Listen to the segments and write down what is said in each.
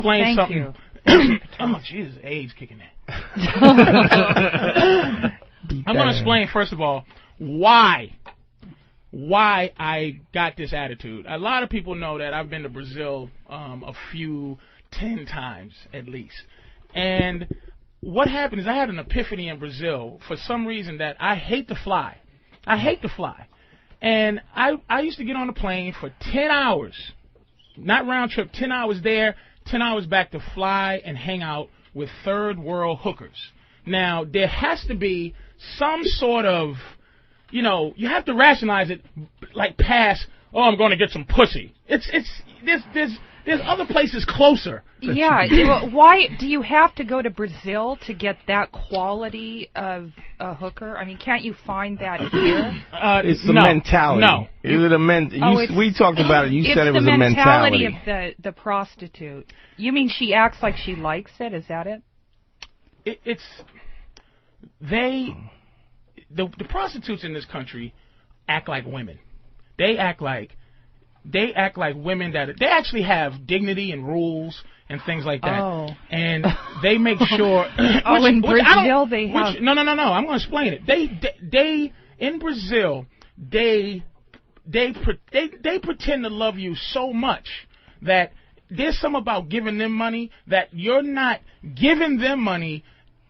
explain Thank something. you. Oh, Jesus, AIDS kicking in. I'm going to explain, first of all, why I got this attitude. A lot of people know that I've been to Brazil 10 times at least. And what happened is I had an epiphany in Brazil for some reason that I hate to fly. I hate to fly. And I used to get on a plane for 10 hours, not round trip, 10 hours there, 10 hours back to fly and hang out with third world hookers. Now, there has to be some sort of, you know, you have to rationalize it like past, oh, I'm going to get some pussy. There's other places closer. Yeah. Why do you have to go to Brazil to get that quality of a hooker? I mean, can't you find that here? It's the mentality. No. Is it we talked about it. You said it was a mentality. It's the mentality of the prostitute. You mean she acts like she likes it? Is that it? The prostitutes in this country act like women. They act like women that they actually have dignity and rules and things like that. Oh. And they make sure. In Brazil they have. No. I'm going to explain it. They in Brazil they pretend to love you so much that there's something about giving them money that you're not giving them money.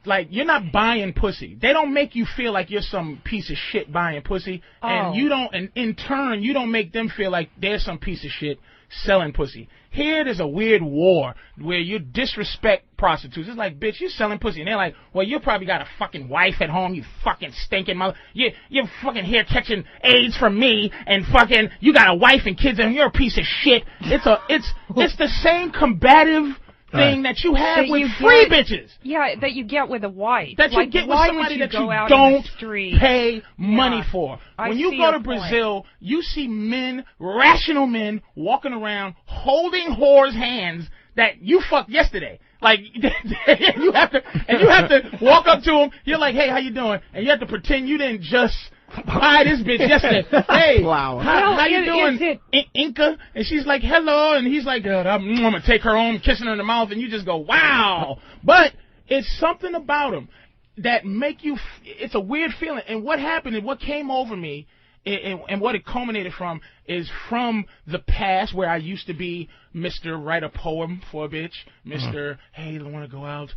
Like, you're not buying pussy. They don't make you feel like you're some piece of shit buying pussy. Oh. And you don't, and in turn, you don't make them feel like they're some piece of shit selling pussy. Here, there's a weird war where you disrespect prostitutes. It's like, bitch, you're selling pussy. And they're like, well, you probably got a fucking wife at home, you fucking stinking mother. You're fucking here catching AIDS from me, and fucking, you got a wife and kids, and you're a piece of shit. It's the same combative thing that you have with free bitches. Yeah, that you get with a wife. That you get with somebody that you don't pay money for. When you go to Brazil, you see men, rational men, walking around holding whores' hands that you fucked yesterday. Like, you have to walk up to them. You're like, hey, how you doing? And you have to pretend you didn't just buy this bitch yesterday. Hey, wow. How you doing, Inca? And she's like, hello. And he's like, I'm going to take her home, kissing her in the mouth. And you just go, wow. But it's something about them that make you, it's a weird feeling. And what happened and what came over me and what it culminated from is from the past where I used to be Mr. Write a poem for a bitch, Mr. Hey, I want to go out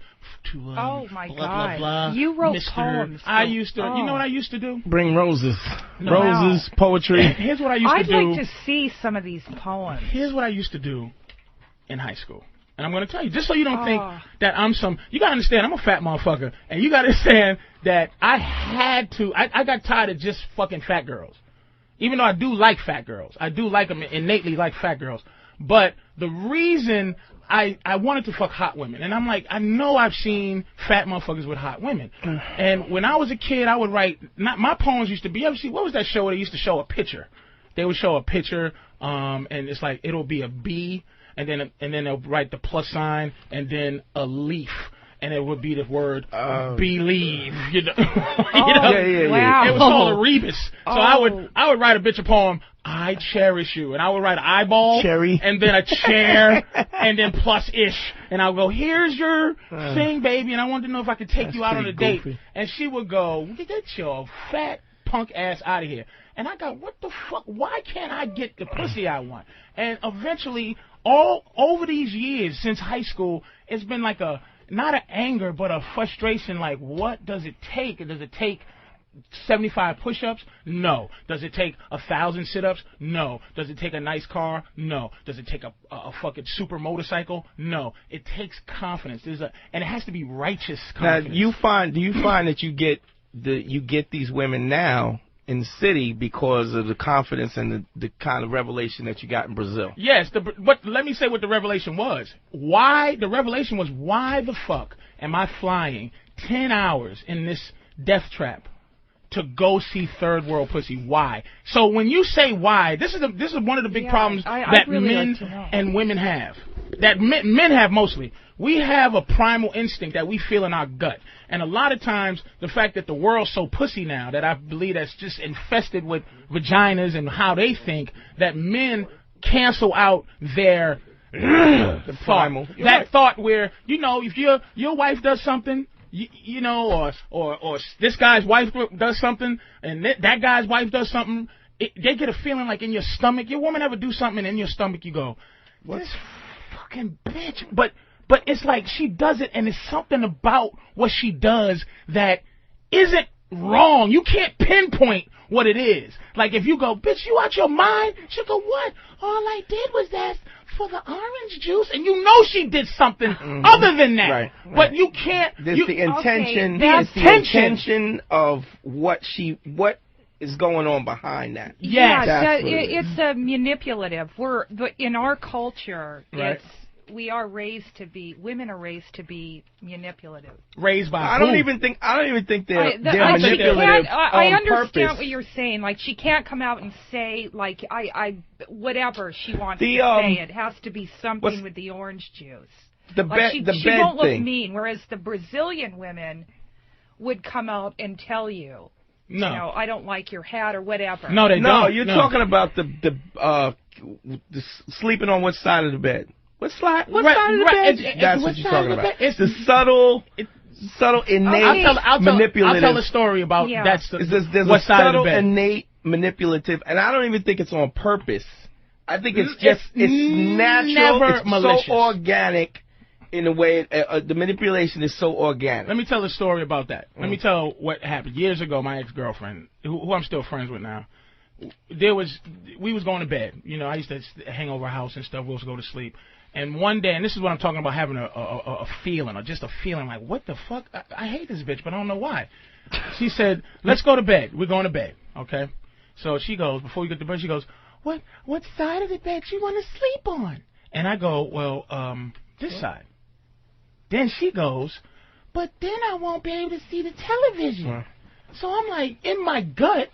to oh my blah, God. blah, blah. You wrote Mr. poems. I used to, you know what I used to do? Bring roses. No. Roses, poetry. Here's what I used to do. I'd like to see some of these poems. Here's what I used to do in high school. And I'm going to tell you, just so you don't think that I'm some, you got to understand, I'm a fat motherfucker. And you got to understand that I had to, I got tired of just fucking fat girls. Even though I do like fat girls. I do like them, innately like fat girls. But the reason I wanted to fuck hot women, and I'm like, I know I've seen fat motherfuckers with hot women. And when I was a kid, I would write, my poems used to be, what was that show where they used to show a picture? They would show a picture, and it's like, it'll be a bee, and then they'll write the plus sign, and then a leaf. And it would be the word believe, you know. Wow. It was called a rebus. So I would write a bitch a poem, I cherish you, and I would write an eyeball, cherry, and then a chair, and then plus ish, and I'll go, here's your thing, baby, and I wanted to know if I could take you out on a date, and she would go, get your fat punk ass out of here, and I go, what the fuck? Why can't I get the pussy I want? And eventually, all over these years since high school, it's been like not an anger, but a frustration, like, what does it take? Does it take 75 push-ups? No. Does it take 1,000 sit-ups? No. Does it take a nice car? No. Does it take a fucking super motorcycle? No. It takes confidence. And it has to be righteous confidence. Now, do you find that you get these women now in the city because of the confidence and the kind of revelation that you got in Brazil? Yes, but let me say what the revelation was. Why the fuck am I flying 10 hours in this death trap to go see third world pussy? Why? So when you say why, this is one of the big problems that really men and women have. That men have mostly. We have a primal instinct that we feel in our gut. And a lot of times, the fact that the world's so pussy now, that I believe that's just infested with vaginas and how they think, that men cancel out their the primal. That thought where, you know, if your wife does something, you know, or this guy's wife does something, and that guy's wife does something, they get a feeling like in your stomach. Your woman ever do something, and in your stomach you go, this fucking bitch. But it's like she does it, and it's something about what she does that isn't wrong. You can't pinpoint what it is. Like if you go, bitch, you out your mind? She'll go, what? All I did was ask for the orange juice, and you know she did something other than that. Right. But you can't. There's the intention. There's the intention of what is going on behind that. Yes, it's manipulative. In our culture, right. Women are raised to be manipulative. Raised by I don't even think they're manipulative. I understand purpose. what you're saying. Like she can't come out and say like I whatever she wants to say. It has to be something with the orange juice. She won't look mean. Whereas the Brazilian women would come out and tell you. No, you know, I don't like your hat or whatever. No, they don't. No, you're talking about the sleeping on what side of the bed. What side of the bed? That's what you're talking about. It's the subtle, innate, manipulative. I'll tell a story about that's there's what a side subtle, of the bed. innate, manipulative, and I don't even think it's on purpose. I think it's natural. It's malicious. So organic in a way. The manipulation is so organic. Let me tell a story about that. Let me tell what happened years ago. My ex-girlfriend, who I'm still friends with now, we was going to bed. You know, I used to hang over her house and stuff. We was go to sleep. And one day, and this is what I'm talking about, having a feeling, or just a feeling like, what the fuck? I hate this bitch, but I don't know why. She said, let's go to bed. We're going to bed, okay? So she goes, before we get to bed, she goes, what side of the bed you want to sleep on? And I go, well, this side. Then she goes, but then I won't be able to see the television. So I'm like, in my gut,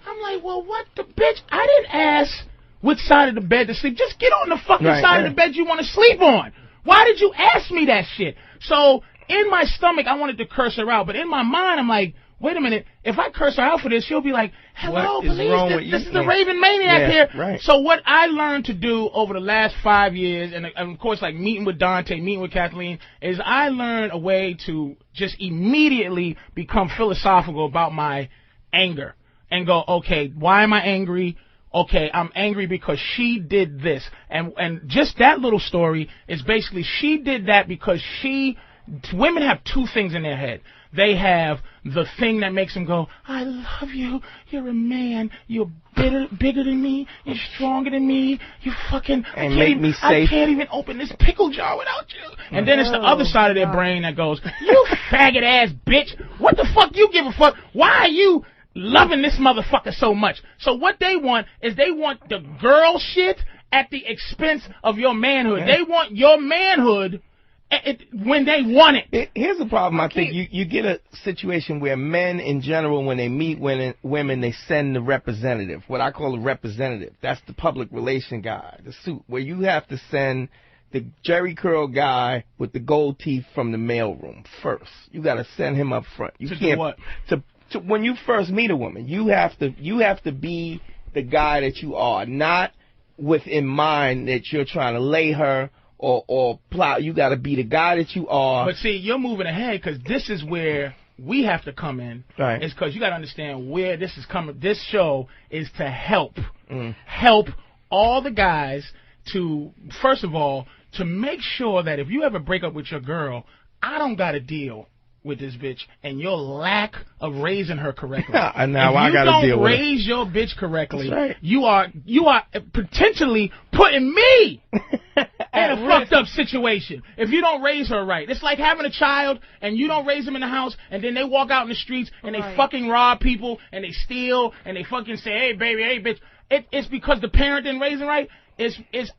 I'm like, well, what the bitch? I didn't ask which side of the bed to sleep. Just get on the fucking side of the bed you want to sleep on. Why did you ask me that shit? So in my stomach, I wanted to curse her out. But in my mind, I'm like, wait a minute. If I curse her out for this, she'll be like, hello, police. This is the Raven Maniac here. Right. So what I learned to do over the last 5 years, and of course, like meeting with Dante, meeting with Kathleen, is I learned a way to just immediately become philosophical about my anger and go, okay, why am I angry? Okay, I'm angry because she did this. And just that little story is basically she did that because women have two things in their head. They have the thing that makes them go, I love you, you're a man, you're bigger than me, you're stronger than me, you fucking, I can't even open this pickle jar without you. And then it's the other side of their brain that goes, you faggot ass bitch, what the fuck you give a fuck? Why are you loving this motherfucker so much? So what they want is they want the girl shit at the expense of your manhood. They want your manhood when they want it. Here's the problem. I think you get a situation where men in general, when they meet women, they send the representative, what I call a representative. That's the public relation guy, the suit, where you have to send the Jerry curl guy with the gold teeth from the mailroom first. You got to send him up front. You can't do what? When you first meet a woman, you have to be the guy that you are, not with in mind that you're trying to lay her or plot. You got to be the guy that you are. But see, you're moving ahead because this is where we have to come in. Right. It's because you got to understand where this is coming. This show is to help all the guys to, first of all, to make sure that if you ever break up with your girl, I don't got to deal with this bitch and your lack of raising her correctly. And now I got to deal with it. If you don't raise your bitch correctly, right. you are potentially putting me in a fucked up situation. If you don't raise her right, it's like having a child and you don't raise them in the house, and then they walk out in the streets and they fucking rob people and they steal and they fucking say, hey baby, hey bitch. It's because the parent didn't raise them right.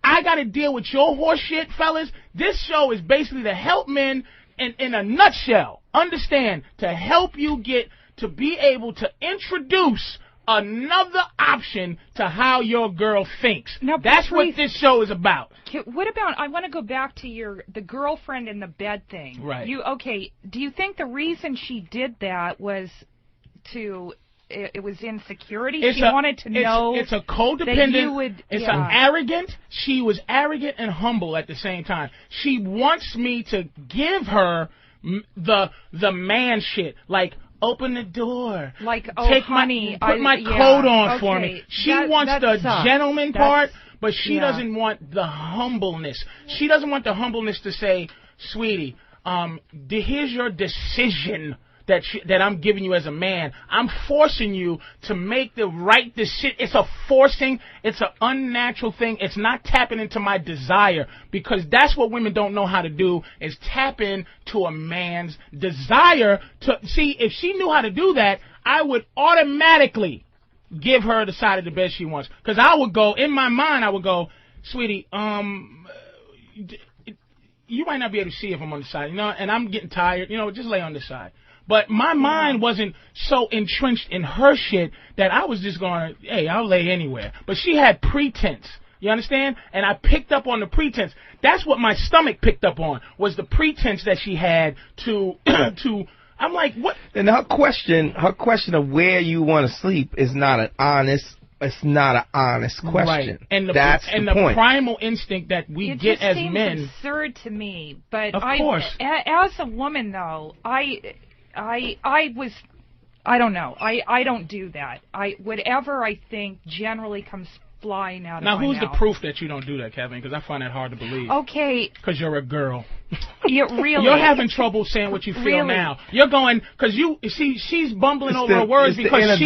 I got to deal with your horse shit, fellas. This show is basically to help men. In a nutshell, understand, to help you get to be able to introduce another option to how your girl thinks. Now, that's Patrice, what this show is about. What about, I want to go back to the girlfriend in the bed thing. Right. Do you think the reason she did that was to it was insecurity. She wanted to know. It's a codependent. It's an arrogant. She was arrogant and humble at the same time. She wants me to give her the man shit, like open the door, like put my coat on for me. She wants the gentleman part, but she doesn't want the humbleness. She doesn't want the humbleness to say, sweetie, here's your decision that I'm giving you as a man. I'm forcing you to make the right decision. It's a forcing. It's an unnatural thing. It's not tapping into my desire, because that's what women don't know how to do, is tap into a man's desire. To see, if she knew how to do that, I would automatically give her the side of the bed she wants. Because I would go, in my mind, I would go, sweetie, you might not be able to see if I'm on the side, and I'm getting tired, just lay on the side. But my mind wasn't so entrenched in her shit that I was just going, hey, I'll lay anywhere. But she had pretense. You understand? And I picked up on the pretense. That's what my stomach picked up on, was the pretense that she had to I'm like, what? And her question of where you want to sleep is not an honest. It's not an honest question. Right. And that's the point. Primal instinct that we get as men. It just seems absurd to me. But of course. As a woman, though, I don't know. I don't do that. Whatever I think generally comes flying out of my mouth. Now, who's the proof that you don't do that, Kathleen? Because I find that hard to believe. Okay. Because you're a girl. Really? You're having trouble saying what you feel now. You're going, because she's bumbling over her words because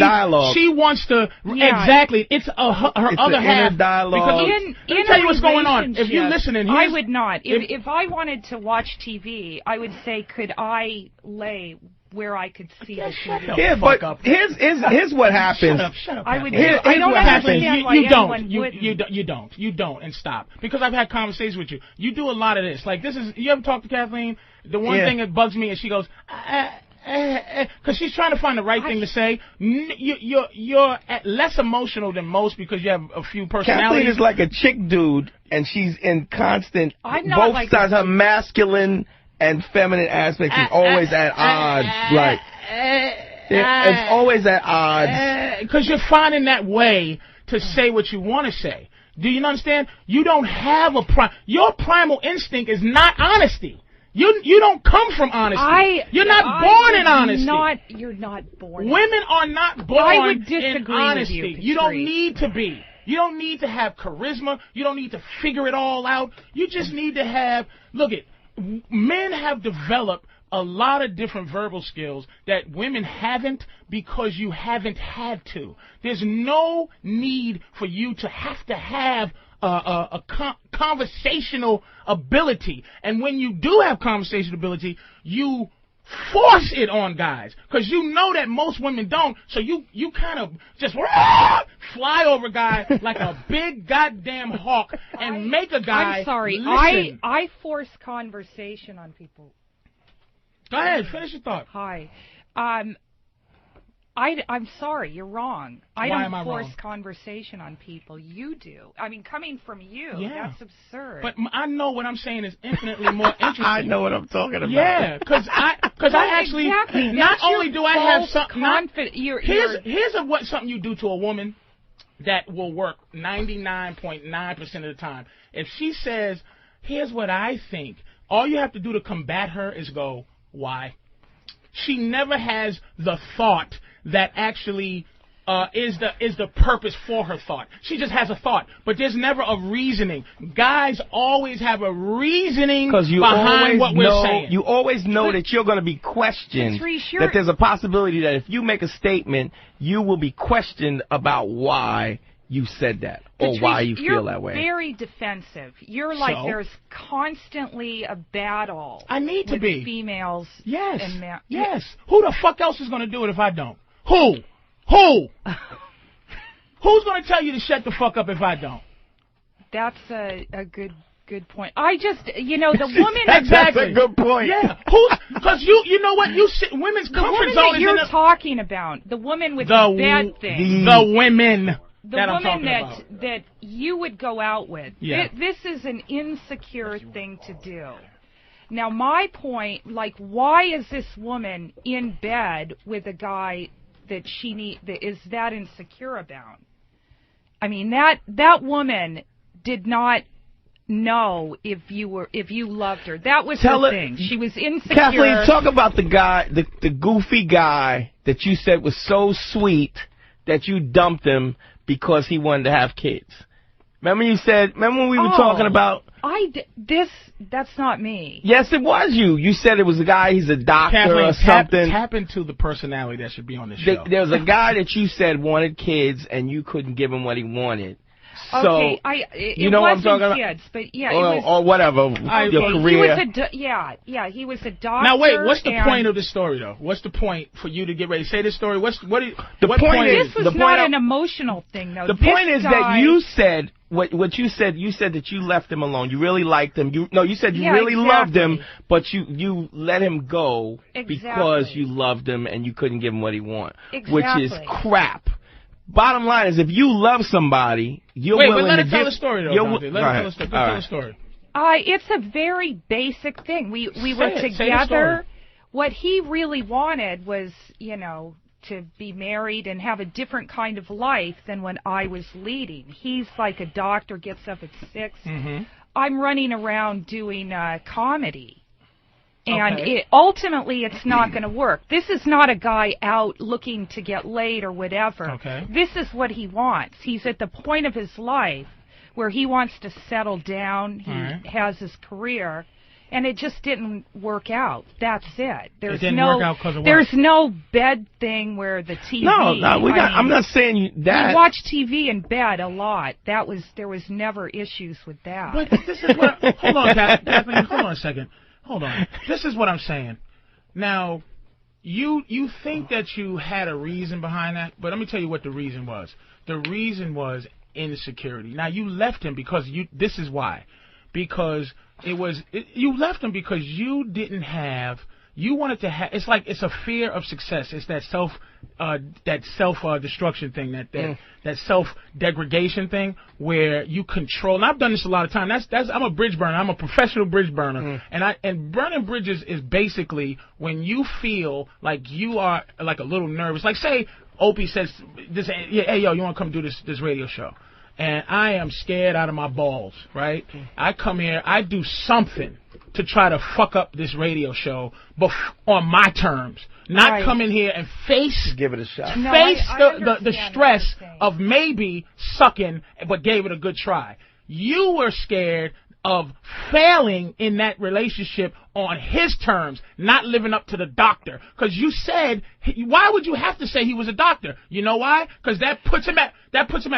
she wants to, exactly, it's her other half. Dialogue. Let me tell you what's going on. If you're listening, I would not. If I wanted to watch TV, I would say, could I lay where I could see the TV? Yeah, but here's what happens. Shut up. I don't understand why anyone wouldn't. You don't, and stop. Because I've had conversations with you. You do a lot of this. Like, you ever talk to Kathleen? The one thing that bugs me is she goes, because she's trying to find the right thing to say. You're less emotional than most because you have a few personalities. Kathleen is like a chick dude, and she's in constant, both sides, her masculine and feminine aspects is always at odds. Like, it's always at odds. Because you're finding that way to say what you want to say. Do you understand? You don't have your primal instinct is not honesty. You don't come from honesty. You're not born in honesty. You're not born. Women are not born in honesty. With you, you don't need to be. You don't need to have charisma. You don't need to figure it all out. You just need to have, men have developed a lot of different verbal skills that women haven't because you haven't had to. There's no need for you to have a conversational ability. And when you do have conversational ability, you force it on guys because you know that most women don't. So you kind of just fly over guys like a big goddamn hawk and make a guy. I'm sorry. Listen. I force conversation on people. Go ahead. Finish your thought. Hi. I'm sorry, you're wrong. I don't force conversation on people. You do. I mean, coming from you, that's absurd. But I know what I'm saying is infinitely more interesting. I know what I'm talking about. Yeah, because I actually, exactly. not only do I have something, here's something you do to a woman that will work 99.9% of the time. If she says, here's what I think, all you have to do to combat her is go, why? She never has the thought that actually is the purpose for her thought. She just has a thought, but there's never a reasoning. Guys always have a reasoning behind what we're saying. You always know that you're going to be questioned, that there's a possibility that if you make a statement, you will be questioned about why you said that or why you feel that way. You're very defensive. You're like there's constantly a battle. I need to be females. Yes. And yes. Who the fuck else is going to do it if I don't? Who? Who's going to tell you to shut the fuck up if I don't? That's a good point. I just, the woman. Exactly. That's a good point. Yeah. Because you know what? Women's comfort zone is you're talking about. The woman with the bad thing. The women. The woman that you would go out with. Yeah. This is an insecure thing to do. Now, my point, why is this woman in bed with a guy is that insecure about. I mean, that woman did not know if you loved her. That was her thing. She was insecure. Kathleen, talk about the guy, the goofy guy that you said was so sweet that you dumped him because he wanted to have kids. Remember when we were talking about... That's not me. Yes, it was you. You said it was a guy, he's a doctor Kathleen, or something. Tap into the personality that should be on the show. There was a guy that you said wanted kids and you couldn't give him what he wanted. So, okay, you know what I'm talking about? Kids, but yeah, or whatever, your career. He was a doctor. Now wait, what's the point of the story though? What's the point for you to get ready to say this story? What point is? This was not an emotional thing though. The point is that you said what you said. You said that you left him alone. You really liked him. You said you really loved him, but you let him go because you loved him and you couldn't give him what he wanted, which is crap. Bottom line is, if you love somebody, you're willing to give... Wait, let him tell the story, though, Dante. Let him tell the story. It's a very basic thing. We were together. What he really wanted was, to be married and have a different kind of life than when I was leading. He's like a doctor, gets up at 6. Mm-hmm. I'm running around doing comedy. And ultimately, it's not going to work. This is not a guy out looking to get laid or whatever. Okay. This is what he wants. He's at the point of his life where he wants to settle down. He has his career. And it just didn't work out. That's it. It didn't work out because of what? There's no bed thing where the TV... No, I'm not saying that. We watch TV in bed a lot. There was never issues with that. But this is what... Hold on, Kathleen. Hold on a second. Hold on. This is what I'm saying. Now, you think that you had a reason behind that, but let me tell you what the reason was. The reason was insecurity. Now, you left him because this is why. Because you left him because you didn't have... You wanted to have... It's a fear of success. It's that self-destruction thing, that self-degradation thing where you control. And I've done this a lot of time. I'm a bridge burner. I'm a professional bridge burner. And burning bridges is basically when you feel like you are like a little nervous. Like say Opie says, hey yo, you want to come do this radio show? And I am scared out of my balls, right? I come here, I do something to try to fuck up this radio show, but on my terms. Not come in here and give it a shot. Face the stress of maybe sucking, but gave it a good try. You were scared of failing in that relationship on his terms, not living up to the doctor. Because you said, why would you have to say he was a doctor? You know why? Because that puts him at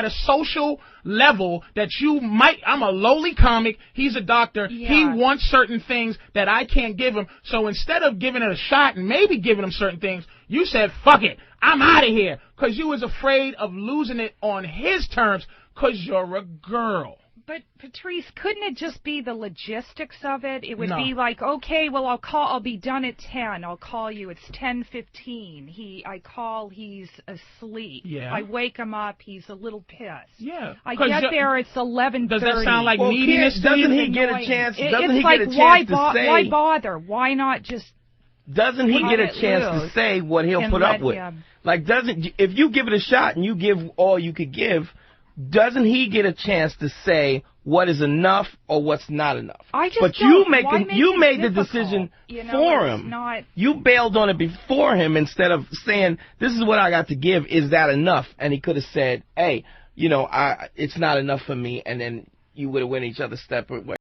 a social level that you might. I'm a lowly comic. He's a doctor. Yeah. He wants certain things that I can't give him. So instead of giving it a shot and maybe giving him certain things, you said, fuck it, I'm out of here. Because you was afraid of losing it on his terms because you're a girl. But Patrice, couldn't it just be the logistics of it? It would be like, okay, well, I'll be done at 10. I'll call you. It's 10:15. I call, he's asleep. Yeah. I wake him up. He's a little pissed. Yeah. I get there. It's 11:30. Does that sound like neediness? Doesn't he get a chance? Doesn't he get a chance to say? Why bother? Why not just? Doesn't he get a chance to say what he'll put up with? Like, if you give it a shot and you give all you could give, doesn't he get a chance to say what is enough or what's not enough? You made the decision for him. You bailed on it before him instead of saying, this is what I got to give, is that enough? And he could have said, hey, it's not enough for me, and then you would have went each other's separate ways.